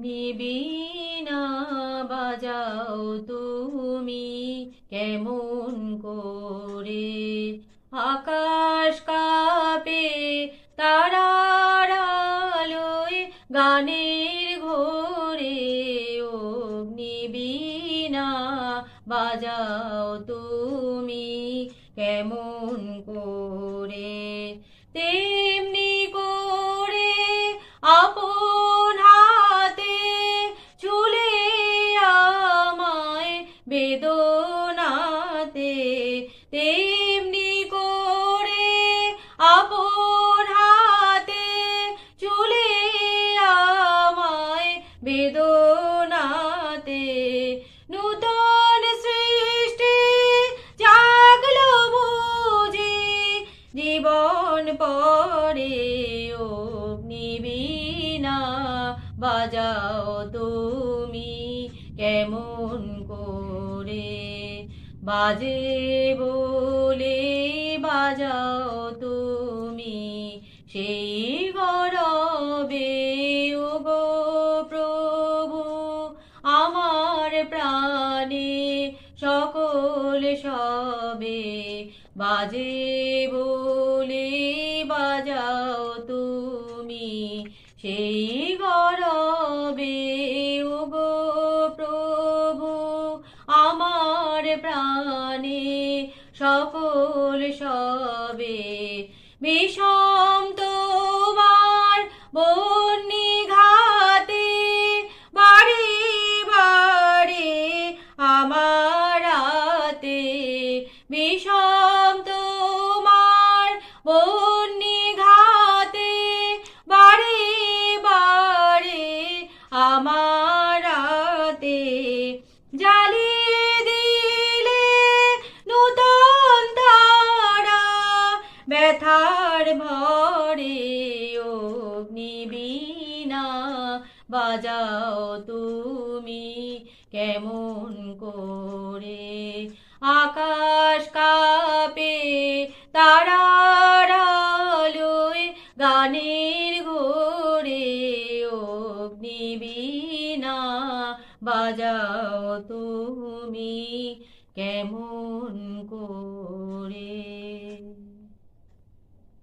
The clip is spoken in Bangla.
অগ্নিবীণা বাজাও তুমি কেমন করে, আকাশ কাঁপে তারার আলোয় গানের ঘোরে। অগ্নিবীণা বাজাও তুমি কেমন করে, তেমনি করে আপন হাতে চুলে আমায় বেদনাতে, তেমনি করে আপন হাতে চুলে আমায় বেদনাতে। নূতন সৃষ্টি জাগলো বুঝি জীবন পরে, অগ্নিবীণা বাজাও তুমি কেমন করে। বাজে বলে বাজাও তুমি সেই গরবে, ওগো প্রভু আমার প্রাণে সকল সবে। বাজে বলে বাজাও তুমি সেই গরবে, ওগো প্রভু আমার প্রাণে সকল সবে। বিষম তোমার বন্যি ঘাতে বাড়ি বাড়ি আমার রাতে, বিষম তোমার বন্যি ঘাতে বাড়ি বাড়ি আমার রাতে। জ্বালিয়ে দিলে নূতন তারা ব্যথার ভরে, অগ্নিবীণা বাজাও তুমি কেমন করে। আকাশ কাঁপে তারার আলোয় গানের ঘোরে, অগ্নিবীণা বাজাও তুমি কেমন করে।